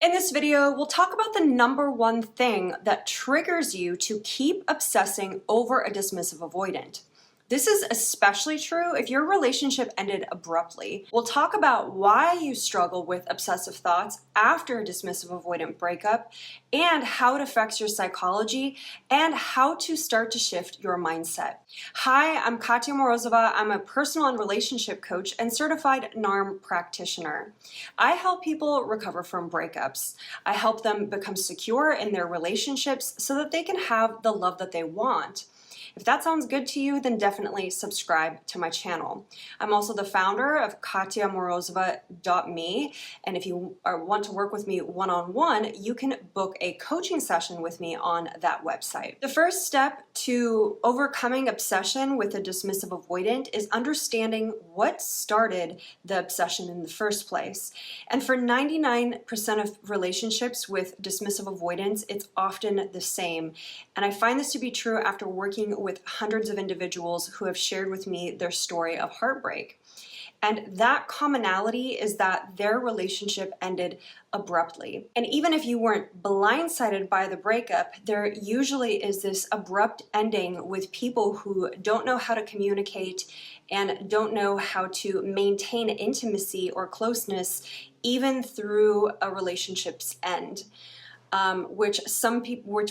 In this video, we'll talk about the number one thing that triggers you to keep obsessing over a dismissive avoidant. This is especially true if your relationship ended abruptly. We'll talk about why you struggle with obsessive thoughts after a dismissive avoidant breakup, and how it affects your psychology, and how to start to shift your mindset. Hi, I'm Katya Morozova. I'm a personal and relationship coach and certified NARM practitioner. I help people recover from breakups. I help them become secure in their relationships so that they can have the love that they want. If that sounds good to you, then definitely subscribe to my channel. I'm also the founder of katyamorozova.me, and if you want to work with me one-on-one, you can book a coaching session with me on that website. The first step to overcoming obsession with a dismissive avoidant is understanding what started the obsession in the first place. And for 99% of relationships with dismissive avoidance, it's often the same. And I find this to be true after working with hundreds of individuals who have shared with me their story of heartbreak. And that commonality is that their relationship ended abruptly. And even if you weren't blindsided by the breakup, there usually is this abrupt ending with people who don't know how to communicate and don't know how to maintain intimacy or closeness even through a relationship's end. Which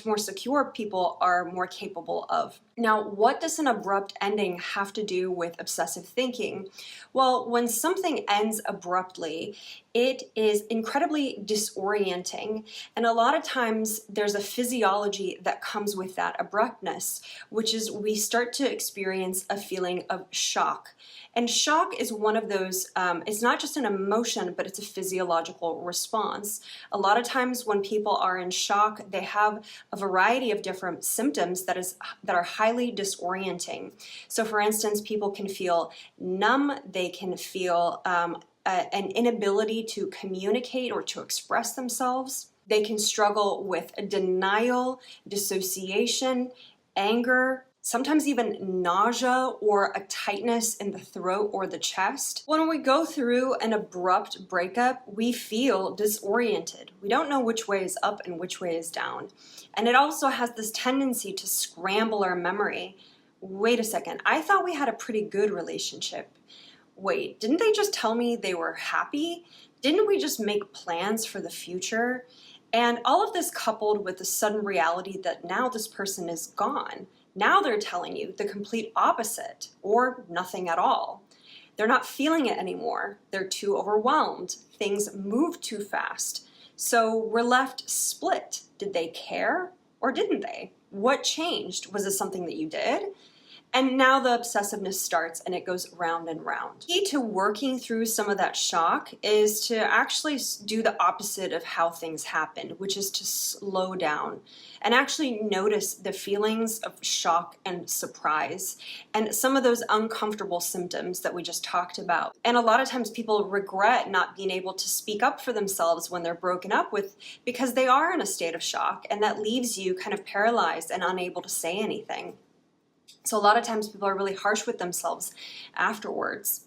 more secure people are more capable of. Now, what does an abrupt ending have to do with obsessive thinking? Well, when something ends abruptly, it is incredibly disorienting, and a lot of times there's a physiology that comes with that abruptness, which is we start to experience a feeling of shock. And shock is one of those, it's not just an emotion, but it's a physiological response. A lot of times when people are in shock, they have a variety of different symptoms that are highly disorienting. So for instance, people can feel numb, they can feel an inability to communicate or to express themselves. They can struggle with denial, dissociation, anger, sometimes even nausea or a tightness in the throat or the chest. When we go through an abrupt breakup, we feel disoriented. We don't know which way is up and which way is down. And it also has this tendency to scramble our memory. Wait a second, I thought we had a pretty good relationship. Wait, didn't they just tell me they were happy? Didn't we just make plans for the future? And all of this coupled with the sudden reality that now this person is gone. Now they're telling you the complete opposite, or nothing at all. They're not feeling it anymore. They're too overwhelmed. Things move too fast. So we're left split. Did they care or didn't they? What changed? Was it something that you did? And now the obsessiveness starts and it goes round and round. Key to working through some of that shock is to actually do the opposite of how things happen, which is to slow down and actually notice the feelings of shock and surprise and some of those uncomfortable symptoms that we just talked about. And a lot of times people regret not being able to speak up for themselves when they're broken up with because they are in a state of shock, and that leaves you kind of paralyzed and unable to say anything. So a lot of times people are really harsh with themselves afterwards.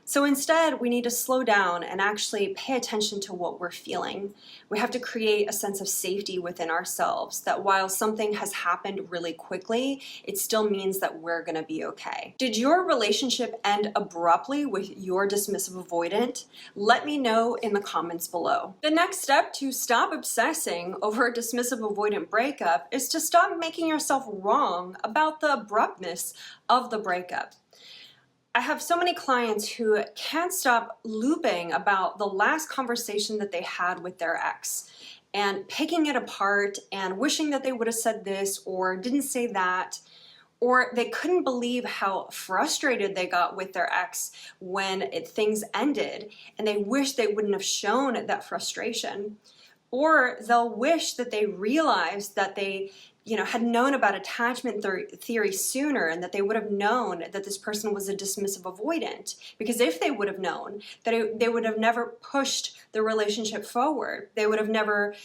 So instead, we need to slow down and actually pay attention to what we're feeling. We have to create a sense of safety within ourselves, that while something has happened really quickly, it still means that we're gonna be okay. Did your relationship end abruptly with your dismissive avoidant? Let me know in the comments below. The next step to stop obsessing over a dismissive avoidant breakup is to stop making yourself wrong about the abruptness of the breakup. I have so many clients who can't stop looping about the last conversation that they had with their ex and picking it apart and wishing that they would have said this or didn't say that, or they couldn't believe how frustrated they got with their ex when things ended, and they wish they wouldn't have shown that frustration. Or they'll wish that they realized that they had known about attachment theory sooner, and that they would have known that this person was a dismissive avoidant. Because if they would have known, that they would have never pushed the relationship forward. They would have never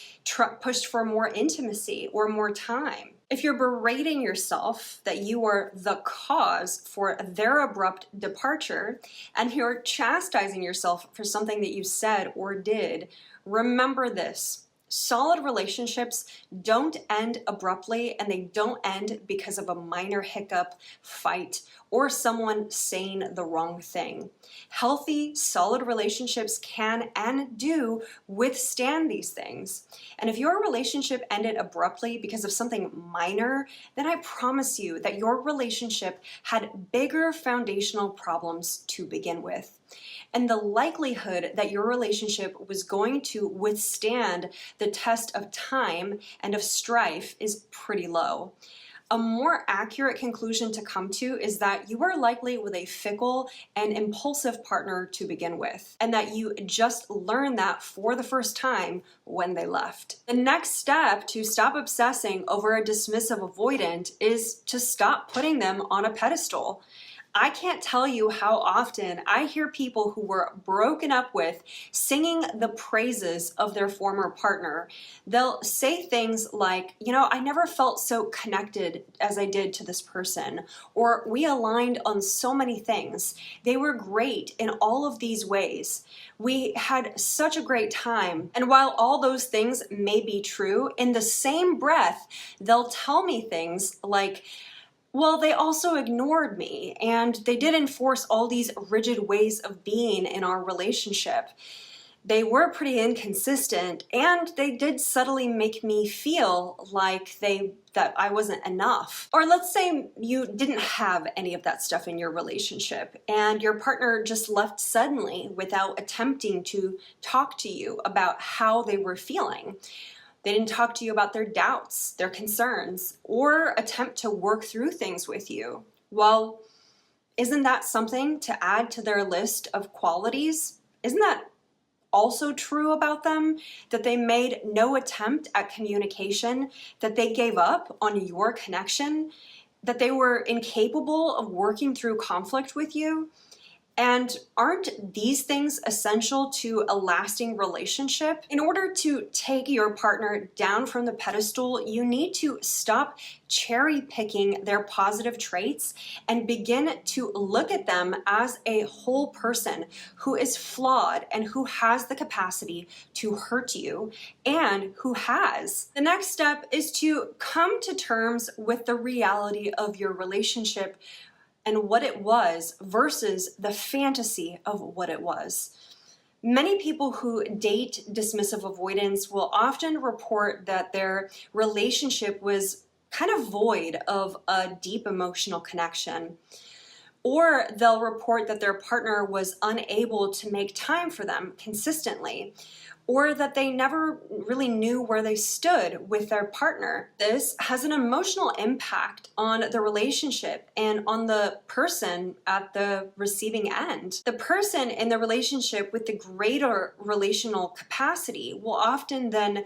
pushed for more intimacy or more time. If you're berating yourself that you are the cause for their abrupt departure, and you're chastising yourself for something that you said or did, remember this. Solid relationships don't end abruptly, and they don't end because of a minor hiccup, fight, or someone saying the wrong thing. Healthy, solid relationships can and do withstand these things. And if your relationship ended abruptly because of something minor, then I promise you that your relationship had bigger foundational problems to begin with. And the likelihood that your relationship was going to withstand the test of time and of strife is pretty low. A more accurate conclusion to come to is that you are likely with a fickle and impulsive partner to begin with, and that you just learned that for the first time when they left. The next step to stop obsessing over a dismissive avoidant is to stop putting them on a pedestal. I can't tell you how often I hear people who were broken up with singing the praises of their former partner. They'll say things like, I never felt so connected as I did to this person, or we aligned on so many things. They were great in all of these ways. We had such a great time. And while all those things may be true, in the same breath, they'll tell me things like, well, they also ignored me, and they did enforce all these rigid ways of being in our relationship. They were pretty inconsistent, and they did subtly make me feel like that I wasn't enough. Or let's say you didn't have any of that stuff in your relationship, and your partner just left suddenly without attempting to talk to you about how they were feeling. They didn't talk to you about their doubts, their concerns, or attempt to work through things with you. Well, isn't that something to add to their list of qualities? Isn't that also true about them? That they made no attempt at communication, that they gave up on your connection, that they were incapable of working through conflict with you? And aren't these things essential to a lasting relationship? In order to take your partner down from the pedestal, you need to stop cherry picking their positive traits and begin to look at them as a whole person who is flawed and who has the capacity to hurt you and who has. The next step is to come to terms with the reality of your relationship and what it was versus the fantasy of what it was. Many people who date dismissive avoidance will often report that their relationship was kind of void of a deep emotional connection. Or they'll report that their partner was unable to make time for them consistently, or that they never really knew where they stood with their partner. This has an emotional impact on the relationship and on the person at the receiving end. The person in the relationship with the greater relational capacity will often then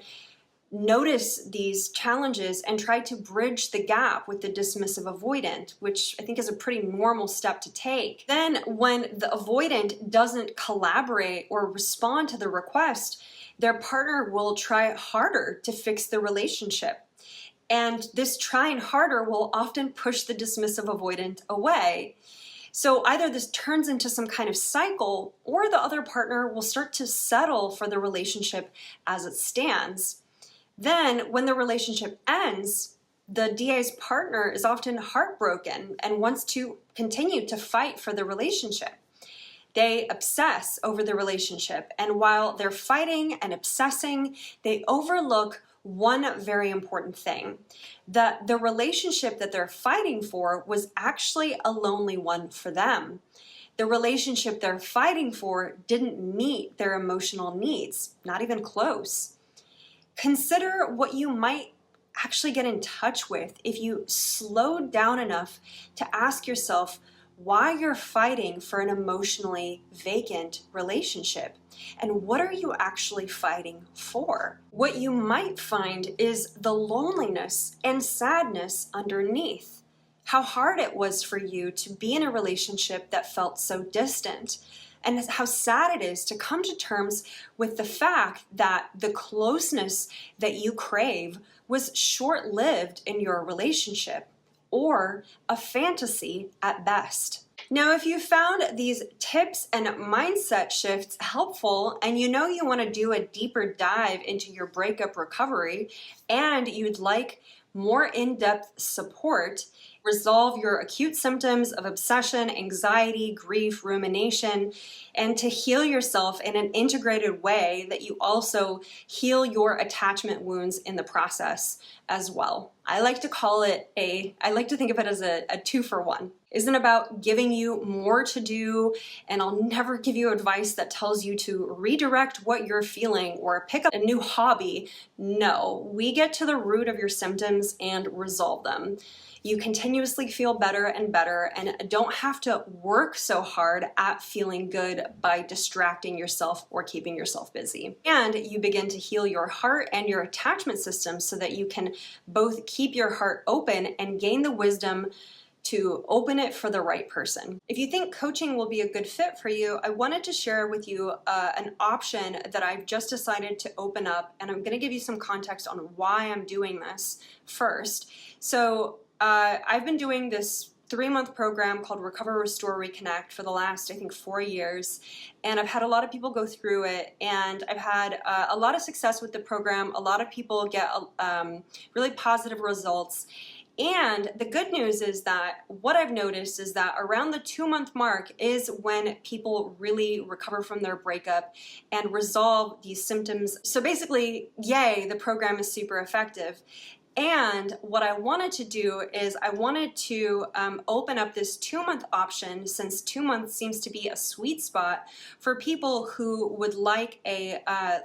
notice these challenges and try to bridge the gap with the dismissive avoidant, which I think is a pretty normal step to take. Then when the avoidant doesn't collaborate or respond to the request, their partner will try harder to fix the relationship. And this trying harder will often push the dismissive avoidant away. So either this turns into some kind of cycle, or the other partner will start to settle for the relationship as it stands. Then, when the relationship ends, the DA's partner is often heartbroken and wants to continue to fight for the relationship. They obsess over the relationship, and while they're fighting and obsessing, they overlook one very important thing, that the relationship that they're fighting for was actually a lonely one for them. The relationship they're fighting for didn't meet their emotional needs, not even close. Consider what you might actually get in touch with if you slowed down enough to ask yourself, why you're fighting for an emotionally vacant relationship. And what are you actually fighting for? What you might find is the loneliness and sadness underneath. How hard it was for you to be in a relationship that felt so distant. And how sad it is to come to terms with the fact that the closeness that you crave was short-lived in your relationship, or a fantasy at best. Now, if you found these tips and mindset shifts helpful, and you know you want to do a deeper dive into your breakup recovery, and you'd like more in-depth support, resolve your acute symptoms of obsession, anxiety, grief, rumination, and to heal yourself in an integrated way that you also heal your attachment wounds in the process as well. I like to think of it as a 2-for-1. Isn't about giving you more to do, and I'll never give you advice that tells you to redirect what you're feeling or pick up a new hobby. No, we get to the root of your symptoms and resolve them. You continuously feel better and better, and don't have to work so hard at feeling good by distracting yourself or keeping yourself busy. And you begin to heal your heart and your attachment system so that you can both keep your heart open and gain the wisdom to open it for the right person. If you think coaching will be a good fit for you, I wanted to share with you an option that I've just decided to open up, and I'm going to give you some context on why I'm doing this first. So I've been doing this 3-month program called Recover, Restore, Reconnect for the last, I think, 4 years. And I've had a lot of people go through it, and I've had a lot of success with the program. A lot of people get really positive results. And the good news is that what I've noticed is that around the 2-month mark is when people really recover from their breakup and resolve these symptoms. So basically, yay, the program is super effective. And what I wanted to do is I wanted to open up this 2-month option, since 2 months seems to be a sweet spot for people who would like a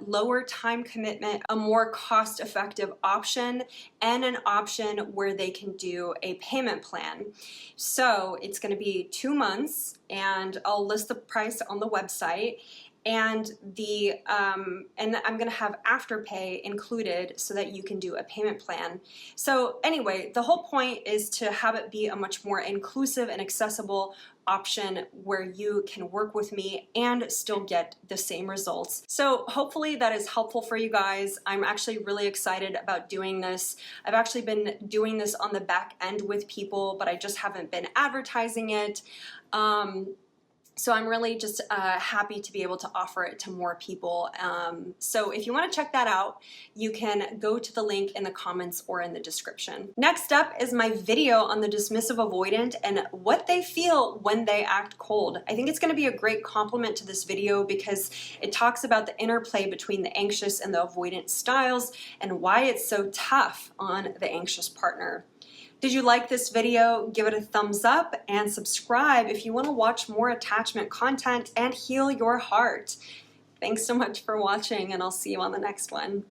lower time commitment, a more cost-effective option, and an option where they can do a payment plan. So it's going to be 2 months, and I'll list the price on the website. And I'm going to have Afterpay included so that you can do a payment plan. So anyway, the whole point is to have it be a much more inclusive and accessible option where you can work with me and still get the same results. So hopefully that is helpful for you guys. I'm actually really excited about doing this. I've actually been doing this on the back end with people, but I just haven't been advertising it. So I'm really just happy to be able to offer it to more people. So if you want to check that out, you can go to the link in the comments or in the description. Next up is my video on the dismissive avoidant and what they feel when they act cold. I think it's going to be a great complement to this video because it talks about the interplay between the anxious and the avoidant styles and why it's so tough on the anxious partner. Did you like this video? Give it a thumbs up and subscribe if you want to watch more attachment content and heal your heart. Thanks so much for watching, and I'll see you on the next one.